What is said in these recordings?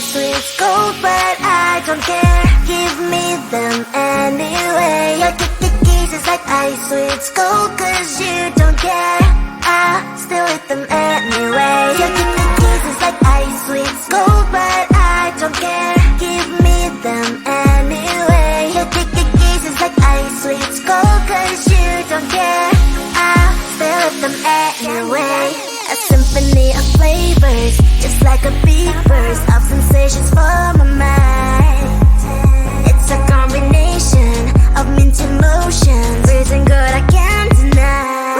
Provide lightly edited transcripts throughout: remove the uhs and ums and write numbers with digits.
sweets gold, but I don't care. Give me them anyway. Your kisses like ice sweets gold, cause you don't care. I still eat them anyway. Your kisses like ice sweets gold, but I don't care. Give me them anyway. Your kisses like ice sweets gold, cause you don't care. I still eat them anyway. A symphony of flavors, just like a big burst of sensations for my mind. It's a combination of mint emotions, freezing good I can't deny.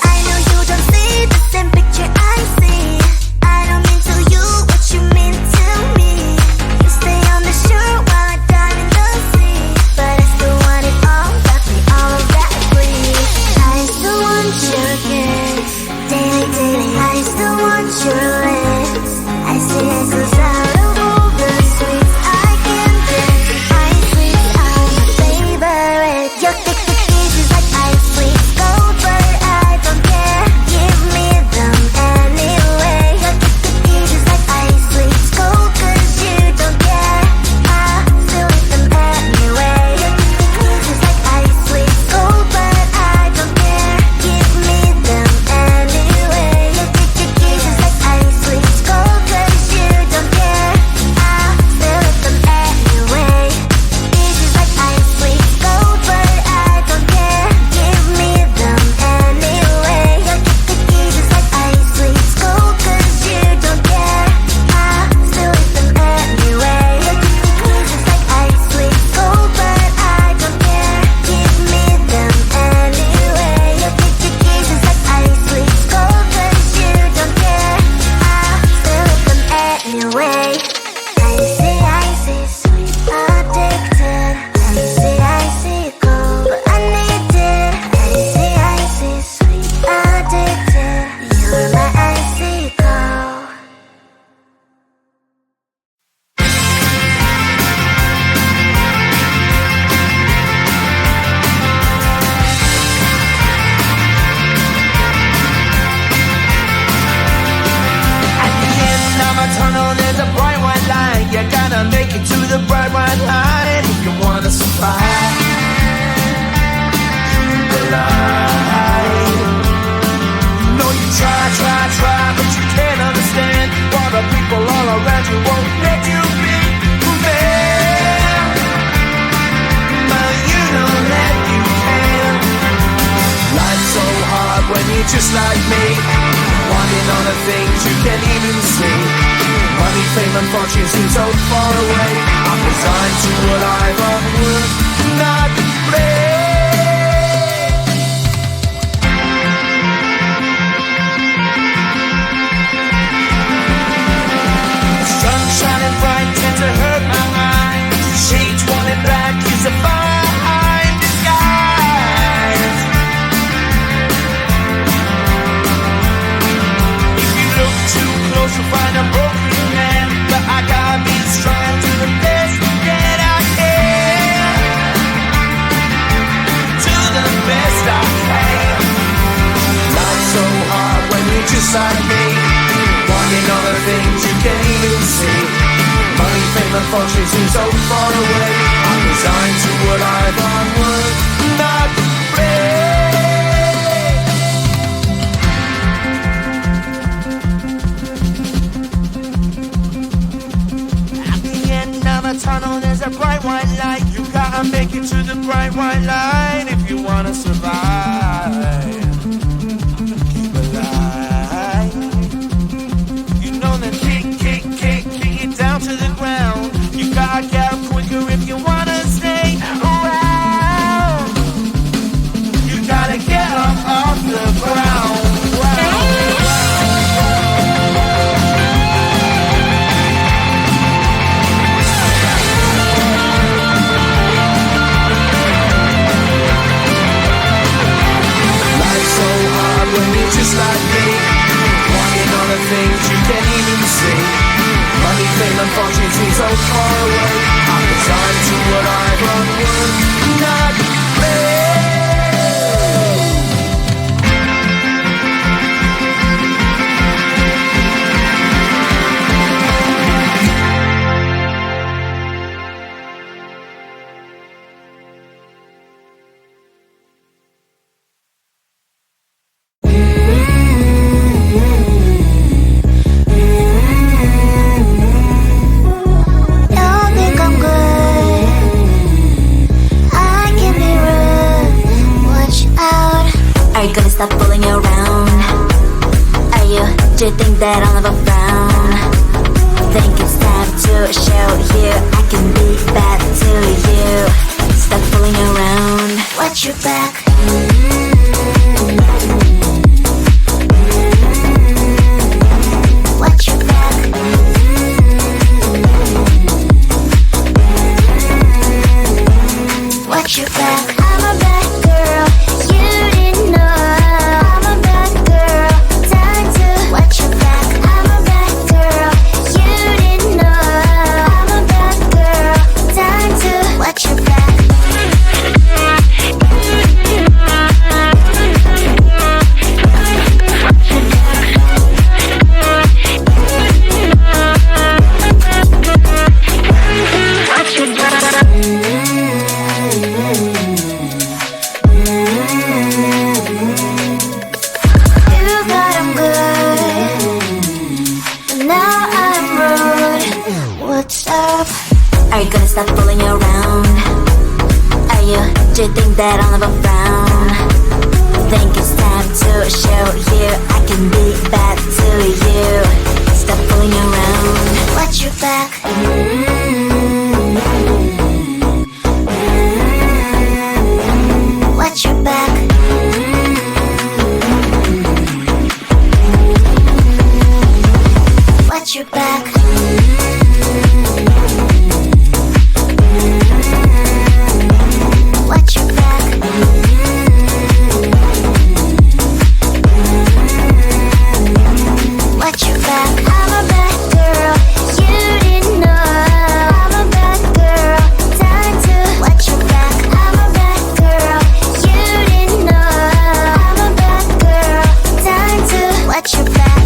I know you don't see the same picture I see. I don't mean to you what you mean to me. You stay on the shore while I dive in the sea, but I still want it all, got me all that free. I still want your kiss, daily, daily. I still want your lips. I see it goes out of all the sweets I can get. Ice sweets are my favorite. Your kisses like ice sweets gold, but I don't care. Give me them anyway. Your kisses like ice sweets gold, cause you don't care. I still eat them anyway. Your kisses like ice sweets gold, but I don't care. Give me them anyway. Your kisses like ice sweets gold, cause you don't care. I still eat them anyway. Kisses like ice sweets gold, but I don't care. Give me them anyway. Your kisses like ice sweets gold, cause you don't care. I still eat them anyway. Your kisses like ice sweets gold, but I don't care. Give me them anyway. Your kisses like ice sweets gold, cause you don't care. I still eat them anyway. Icy, sweet, addicted. Icy, cold, but I need it. Icy, sweet, addicted. You're my icy cold. At the end of a tunnel there's a bright white light. You gotta make it to the bright white light if you wanna survive. The light. No, you try, but you can't understand why the people all around you won't let you be who they are. But you know that you can. Life's so hard when you're just like me, wanting all the things you can't even see. Money, fame and fortune seem so far away. I'm resigned to a life of work, not play. Sun shining bright tends to hurt my mind. Shades worn in black is a fine disguise. If you look too close you'll find a broken man, but I gotta be strong to the best that I can. To the best I can. Life's so hard when you're just like me, wanting all the things you can't even see. Money, fame and fortune seem so far away. I'm resigned to a life on work, not play. At the end of a tunnel there's a bright white light. You gotta make it to the bright white light if you wanna survive. Keep alive. You know that kick it down to the ground. You gotta get up quicker if you wanna stay around. You gotta get up off the ground. that I'll never frown. Think it's time to show you I can be bad to you. Stop fooling around. Watch your back. Watch your back. Watch your back. I'm a bad girl. You didn't know. I'm a bad girl. Time to watch your back. I'm a bad girl. You didn't know. I'm a bad girl. Time to watch your back. Are you gonna stop fooling around? Do you think that I'll never frown? Think it's time to show you I can be bad to you. Stop fooling around. Watch your back. Watch your back. Watch your back. Watch your back. Watch your back. I'm a bad girl. You didn't know. I'm a bad girl. Time to watch your back. I'm a bad girl. You didn't know. I'm a bad girl. Time to watch your back.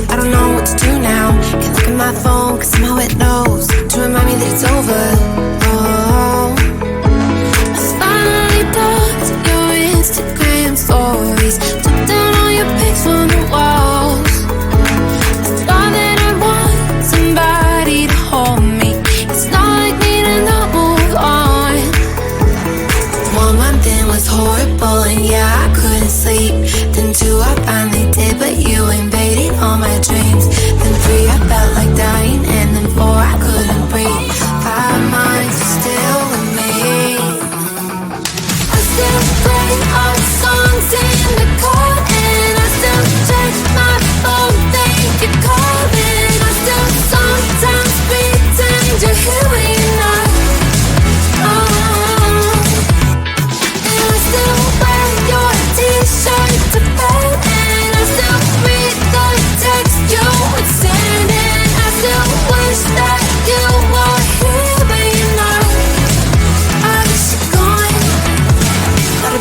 I don't know what to do now. Can't look at my phone cause somehow it knows to remind me that it's over. Oh, I finally blocked your Instagram stories, took down all your pics on the walls. I thought that I want somebody to hold me. It's not like me to not move on. 1 month in was horrible and yeah I couldn't sleep. Then 2 I finally did, but you invaded all my dreams. Then 3 I felt like dying, and then 4 I couldn't breathe. 5 months you're still with me. I still play our songs in the car, and I still check my phone, think you're calling. I still sometimes pretend you're here when you're not. And I still wear your t-shirt to bed, and I still read the text you would send, and I still wish that you were here but you're not. I wish you're gone. Thought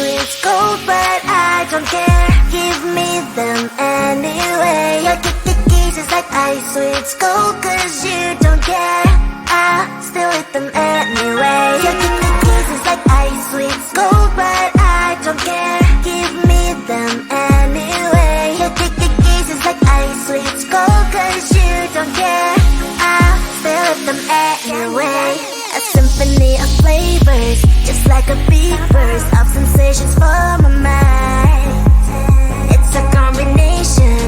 sweets gold, but I don't care. Give me them anyway. Your kisses like ice, sweets gold, 'cause you don't care. I still eat them anyway. Your kisses like ice, sweets gold, but I don't care. Give me them anyway. Your kisses like ice, sweets gold, 'cause you don't care. I still eat them anyway. A symphony of flavors, just like a big burst of sensations for my mind. It's a combination